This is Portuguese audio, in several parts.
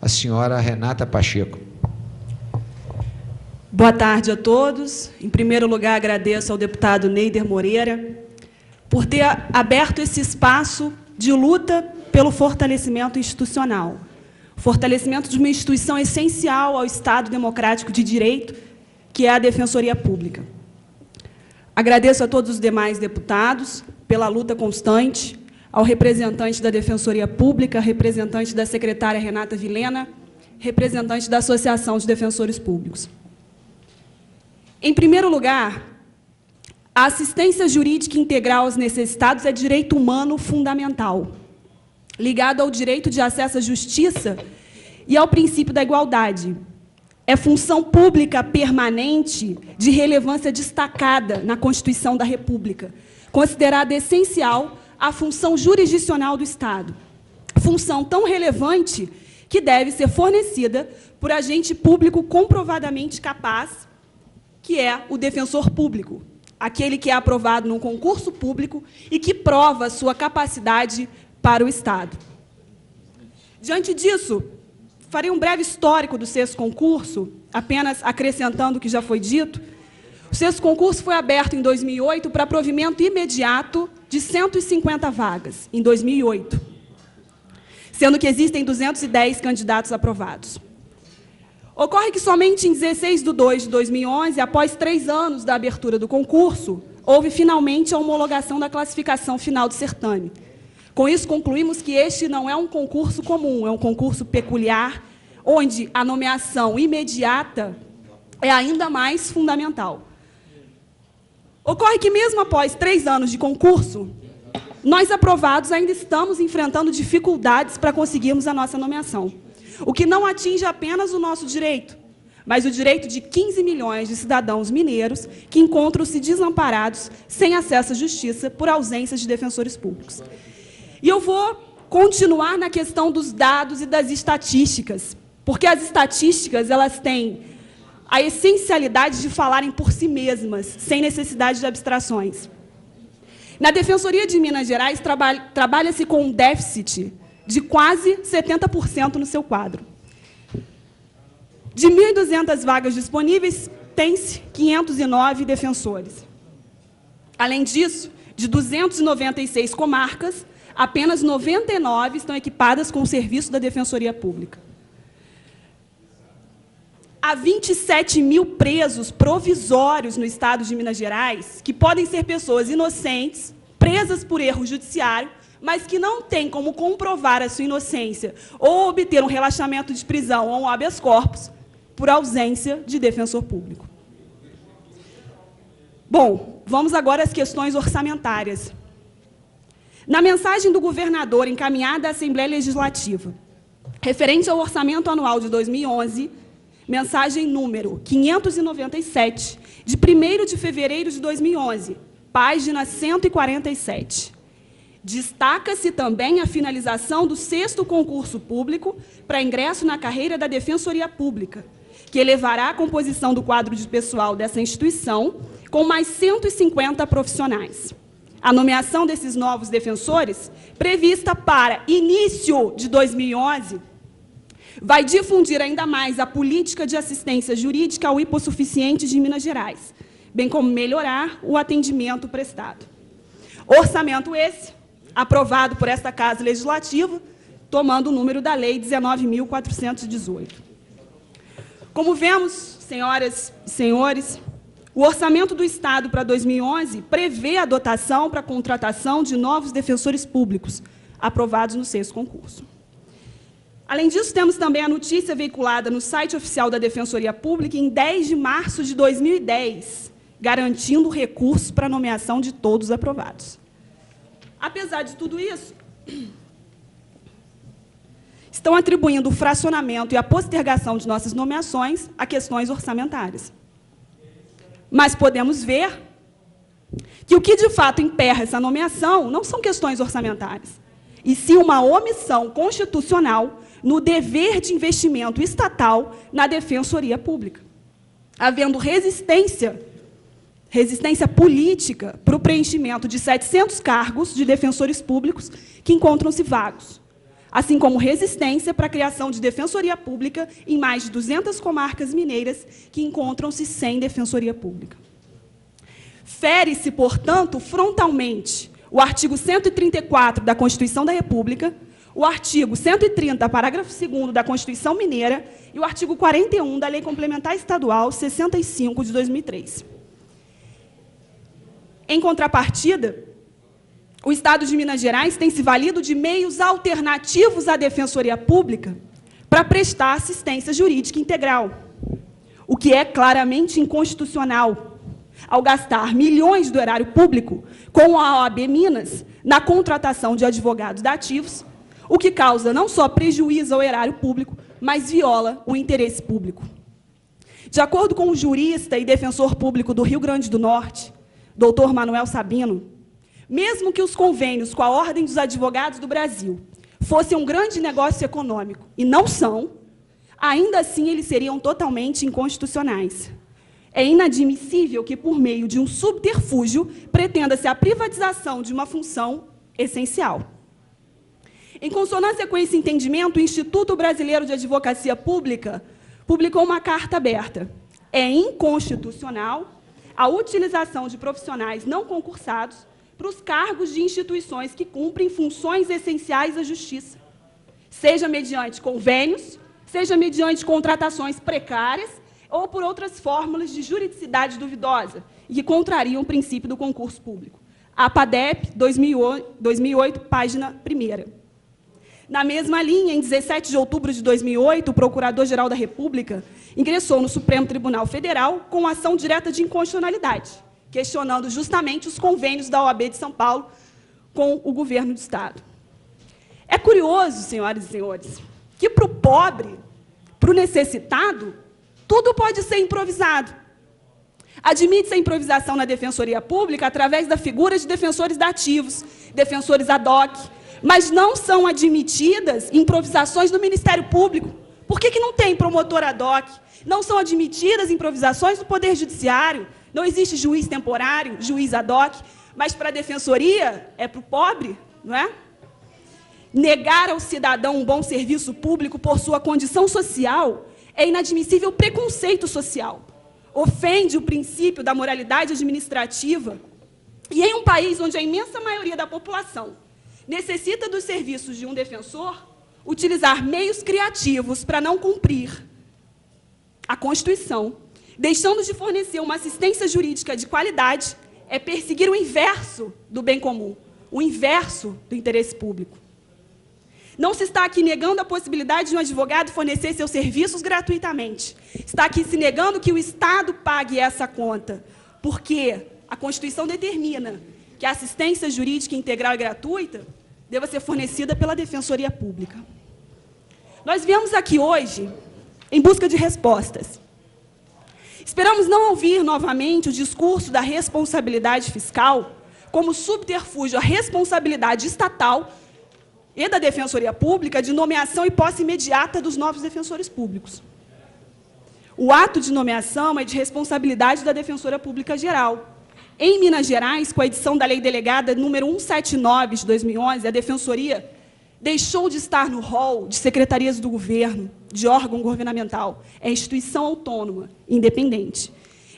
a senhora Renata Pacheco. Boa tarde a todos. Em primeiro lugar, agradeço ao deputado Neider Moreira por ter aberto esse espaço de luta pelo fortalecimento institucional, fortalecimento de uma instituição essencial ao Estado Democrático de Direito, que é a Defensoria Pública. Agradeço a todos os demais deputados pela luta constante, ao representante da Defensoria Pública, representante da secretária Renata Vilhena, representante da Associação de Defensores Públicos. Em primeiro lugar, a assistência jurídica integral aos necessitados é direito humano fundamental, ligado ao direito de acesso à justiça e ao princípio da igualdade. É função pública permanente de relevância destacada na Constituição da República, considerada essencial à função jurisdicional do Estado. Função tão relevante que deve ser fornecida por agente público comprovadamente capaz, que é o defensor público, aquele que é aprovado num concurso público e que prova sua capacidade para o Estado. Diante disso, farei um breve histórico do sexto concurso, apenas acrescentando o que já foi dito. O sexto concurso foi aberto em 2008 para provimento imediato de 150 vagas, em 2008, sendo que existem 210 candidatos aprovados. Ocorre que somente em 16 de 2 de 2011, após 3 anos da abertura do concurso, houve finalmente a homologação da classificação final do certame. Com isso, concluímos que este não é um concurso comum, é um concurso peculiar, onde a nomeação imediata é ainda mais fundamental. Ocorre que, mesmo após 3 anos de concurso, nós aprovados ainda estamos enfrentando dificuldades para conseguirmos a nossa nomeação, o que não atinge apenas o nosso direito, mas o direito de 15 milhões de cidadãos mineiros que encontram-se desamparados, sem acesso à justiça, por ausência de defensores públicos. E eu vou continuar na questão dos dados e das estatísticas, porque as estatísticas elas têm a essencialidade de falarem por si mesmas, sem necessidade de abstrações. Na Defensoria de Minas Gerais, trabalha-se com um déficit de quase 70% no seu quadro. De 1.200 vagas disponíveis, tem-se 509 defensores. Além disso, de 296 comarcas, apenas 99 estão equipadas com o serviço da Defensoria Pública. Há 27 mil presos provisórios no Estado de Minas Gerais, que podem ser pessoas inocentes, presas por erro judiciário, mas que não têm como comprovar a sua inocência ou obter um relaxamento de prisão ou um habeas corpus por ausência de defensor público. Bom, vamos agora às questões orçamentárias. Na mensagem do governador encaminhada à Assembleia Legislativa, referente ao orçamento anual de 2011, mensagem número 597, de 1º de fevereiro de 2011, página 147. Destaca-se também a finalização do 6º concurso público para ingresso na carreira da Defensoria Pública, que elevará a composição do quadro de pessoal dessa instituição com mais 150 profissionais. A nomeação desses novos defensores, prevista para início de 2011, vai difundir ainda mais a política de assistência jurídica ao hipossuficiente de Minas Gerais, bem como melhorar o atendimento prestado. Orçamento esse, aprovado por esta Casa Legislativa, tomando o número da Lei 19.418. Como vemos, senhoras e senhores, o orçamento do Estado para 2011 prevê a dotação para a contratação de novos defensores públicos, aprovados no 6º concurso. Além disso, temos também a notícia veiculada no site oficial da Defensoria Pública em 10 de março de 2010, garantindo recursos para a nomeação de todos os aprovados. Apesar de tudo isso, estão atribuindo o fracionamento e a postergação de nossas nomeações a questões orçamentárias. Mas podemos ver que o que, de fato, emperra essa nomeação não são questões orçamentárias, e sim uma omissão constitucional no dever de investimento estatal na Defensoria Pública, havendo resistência política para o preenchimento de 700 cargos de defensores públicos que encontram-se vagos. assim como resistência para a criação de defensoria pública em mais de 200 comarcas mineiras que encontram-se sem defensoria pública. Fere-se, portanto, frontalmente o artigo 134 da Constituição da República, o artigo 130, parágrafo 2º da Constituição Mineira e o artigo 41 da Lei Complementar Estadual 65 de 2003. Em contrapartida, o Estado de Minas Gerais tem se valido de meios alternativos à defensoria pública para prestar assistência jurídica integral, o que é claramente inconstitucional, ao gastar milhões do erário público com a OAB Minas na contratação de advogados dativos, o que causa não só prejuízo ao erário público, mas viola o interesse público. De acordo com o jurista e defensor público do Rio Grande do Norte, Dr. Manuel Sabino, mesmo que os convênios com a Ordem dos Advogados do Brasil fossem um grande negócio econômico, e não são, ainda assim eles seriam totalmente inconstitucionais. É inadmissível que, por meio de um subterfúgio, pretenda-se a privatização de uma função essencial. Em consonância com esse entendimento, o Instituto Brasileiro de Advocacia Pública publicou uma carta aberta. É inconstitucional a utilização de profissionais não concursados para os cargos de instituições que cumprem funções essenciais à justiça, seja mediante convênios, seja mediante contratações precárias ou por outras fórmulas de juridicidade duvidosa e que contrariam o princípio do concurso público. APADEP, 2008, página 1ª. Na mesma linha, em 17 de outubro de 2008, o Procurador-Geral da República ingressou no Supremo Tribunal Federal com ação direta de inconstitucionalidade, questionando justamente os convênios da OAB de São Paulo com o governo do Estado. É curioso, senhoras e senhores, que para o pobre, para o necessitado, tudo pode ser improvisado. Admite-se a improvisação na defensoria pública através da figura de defensores dativos, defensores ad hoc, mas não são admitidas improvisações no Ministério Público. Por que não tem promotor ad hoc? Não são admitidas improvisações no Poder Judiciário? Não existe juiz temporário, juiz ad hoc, mas para a defensoria é para o pobre, não é? Negar ao cidadão um bom serviço público por sua condição social é inadmissível preconceito social. Ofende o princípio da moralidade administrativa. E em um país onde a imensa maioria da população necessita dos serviços de um defensor, utilizar meios criativos para não cumprir a Constituição, deixando de fornecer uma assistência jurídica de qualidade, é perseguir o inverso do bem comum, o inverso do interesse público. Não se está aqui negando a possibilidade de um advogado fornecer seus serviços gratuitamente. Está aqui se negando que o Estado pague essa conta, porque a Constituição determina que a assistência jurídica integral e gratuita deva ser fornecida pela Defensoria Pública. Nós viemos aqui hoje em busca de respostas. Esperamos não ouvir novamente o discurso da responsabilidade fiscal como subterfúgio à responsabilidade estatal e da Defensoria Pública de nomeação e posse imediata dos novos defensores públicos. O ato de nomeação é de responsabilidade da Defensora Pública Geral. Em Minas Gerais, com a edição da Lei Delegada número 179 de 2011, a Defensoria deixou de estar no rol de secretarias do governo, de órgão governamental. É instituição autônoma, independente.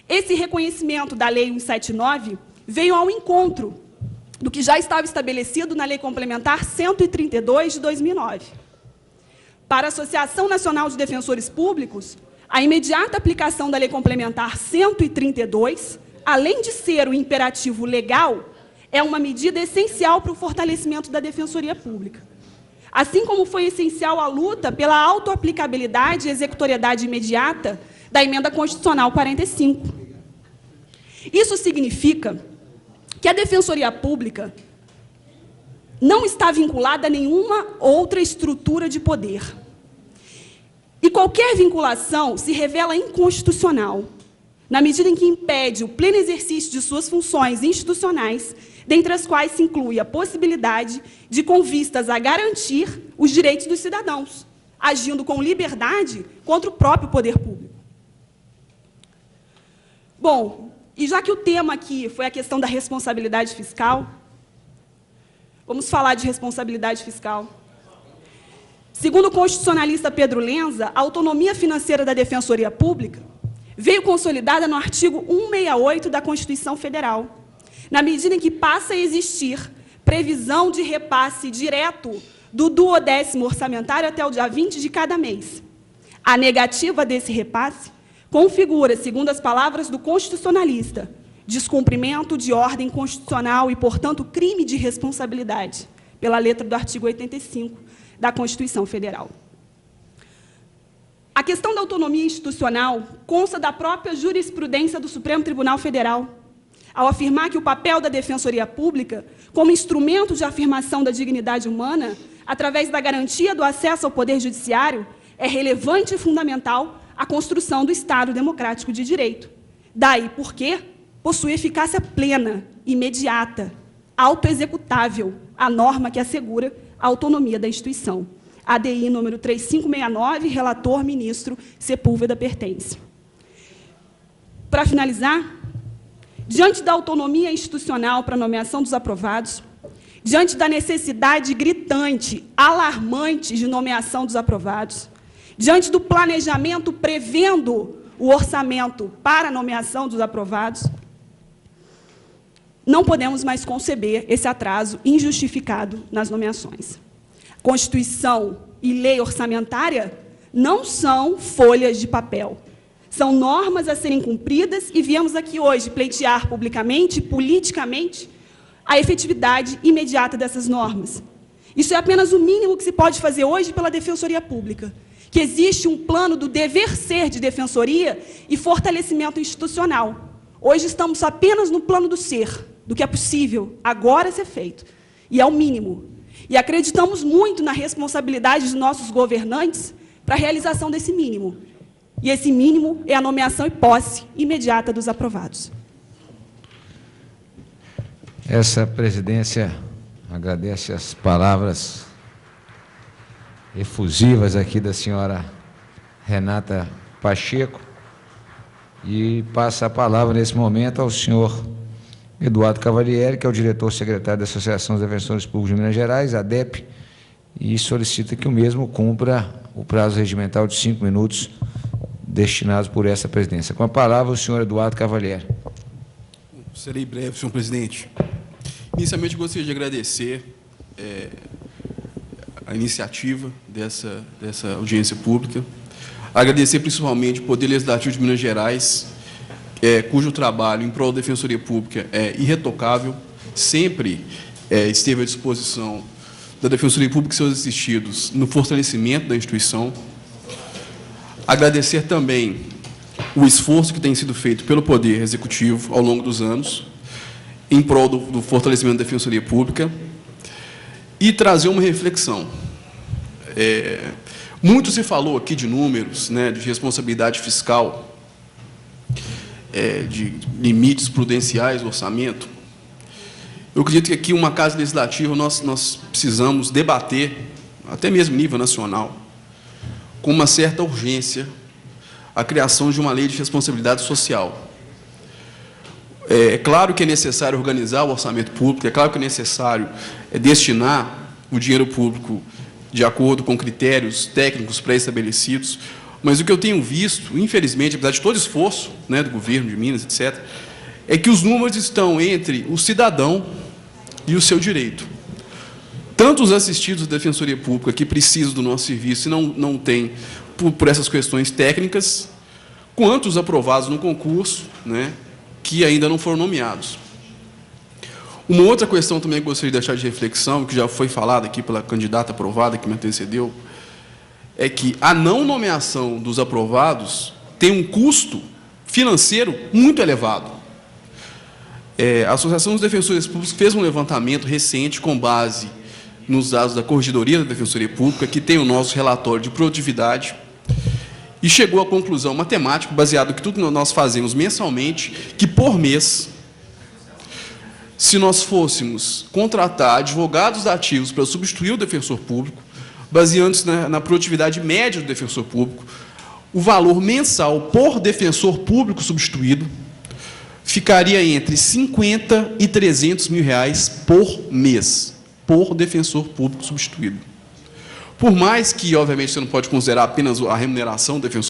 Esse reconhecimento da Lei 179 veio ao encontro do que já estava estabelecido na Lei Complementar 132 de 2009. Para a Associação Nacional de Defensores Públicos, a imediata aplicação da Lei Complementar 132, além de ser um imperativo legal, é uma medida essencial para o fortalecimento da Defensoria Pública. Assim como foi essencial a luta pela autoaplicabilidade e executoriedade imediata da Emenda Constitucional 45. Isso significa que a Defensoria Pública não está vinculada a nenhuma outra estrutura de poder. E qualquer vinculação se revela inconstitucional, na medida em que impede o pleno exercício de suas funções institucionais, dentre as quais se inclui a possibilidade de com vistas a garantir os direitos dos cidadãos, agindo com liberdade contra o próprio poder público. Bom, e já que o tema aqui foi a questão da responsabilidade fiscal, vamos falar de responsabilidade fiscal. Segundo o constitucionalista Pedro Lenza, a autonomia financeira da Defensoria Pública veio consolidada no artigo 168 da Constituição Federal, na medida em que passa a existir previsão de repasse direto do 10º orçamentário até o dia 20 de cada mês. A negativa desse repasse configura, segundo as palavras do constitucionalista, descumprimento de ordem constitucional e, portanto, crime de responsabilidade, pela letra do artigo 85 da Constituição Federal. A questão da autonomia institucional consta da própria jurisprudência do Supremo Tribunal Federal, ao afirmar que o papel da Defensoria Pública, como instrumento de afirmação da dignidade humana, através da garantia do acesso ao Poder Judiciário, é relevante e fundamental à construção do Estado democrático de direito. Daí porque possui eficácia plena, imediata, autoexecutável, a norma que assegura a autonomia da instituição. ADI número 3569, relator, ministro Sepúlveda pertence. Para finalizar, diante da autonomia institucional para a nomeação dos aprovados, diante da necessidade gritante, alarmante de nomeação dos aprovados, diante do planejamento prevendo o orçamento para a nomeação dos aprovados, não podemos mais conceber esse atraso injustificado nas nomeações. Constituição e lei orçamentária não são folhas de papel. São normas a serem cumpridas e viemos aqui hoje pleitear publicamente, politicamente, a efetividade imediata dessas normas. Isso é apenas o mínimo que se pode fazer hoje pela Defensoria Pública, que existe um plano do dever ser de defensoria e fortalecimento institucional. Hoje estamos apenas no plano do ser, do que é possível agora ser feito, e é o mínimo. E acreditamos muito na responsabilidade dos nossos governantes para a realização desse mínimo. E esse mínimo é a nomeação e posse imediata dos aprovados. Essa presidência agradece as palavras efusivas aqui da senhora Renata Pacheco e passa a palavra nesse momento ao senhor Eduardo Cavalieri, que é o diretor-secretário da Associação dos Defensores Públicos de Minas Gerais, ADEP, e solicita que o mesmo cumpra o prazo regimental de 5 minutos destinados por essa presidência. Com a palavra, o senhor Eduardo Cavalieri. Serei breve, senhor presidente. Inicialmente, gostaria de agradecer a iniciativa dessa audiência pública, agradecer principalmente o Poder Legislativo de Minas Gerais, cujo trabalho em prol da Defensoria Pública é irretocável, sempre esteve à disposição da Defensoria Pública e seus assistidos no fortalecimento da instituição. Agradecer também o esforço que tem sido feito pelo Poder Executivo ao longo dos anos, em prol do fortalecimento da Defensoria Pública, e trazer uma reflexão. Muito se falou aqui de números, né, de responsabilidade fiscal, de limites prudenciais do orçamento. Eu acredito que aqui, uma casa legislativa, nós precisamos debater, até mesmo em nível nacional, com uma certa urgência, a criação de uma lei de responsabilidade social. É claro que é necessário organizar o orçamento público, é claro que é necessário destinar o dinheiro público de acordo com critérios técnicos pré-estabelecidos, mas o que eu tenho visto, infelizmente, apesar de todo esforço, né, do governo de Minas, etc., é que os números estão entre o cidadão e o seu direito. Tanto os assistidos da Defensoria Pública, que precisam do nosso serviço e não têm por essas questões técnicas, quanto os aprovados no concurso, né, que ainda não foram nomeados. Uma outra questão também que eu gostaria de deixar de reflexão, que já foi falada aqui pela candidata aprovada que me antecedeu, é que a não nomeação dos aprovados tem um custo financeiro muito elevado. A Associação dos Defensores Públicos fez um levantamento recente com base nos dados da Corregedoria da Defensoria Pública, que tem o nosso relatório de produtividade, e chegou à conclusão matemática, baseado em que tudo que nós fazemos mensalmente, que por mês, se nós fôssemos contratar advogados ativos para substituir o defensor público, baseando-se na produtividade média do defensor público, o valor mensal por defensor público substituído ficaria entre 50 e 300 mil reais por mês, por defensor público substituído. Por mais que, obviamente, você não pode considerar apenas a remuneração do defensor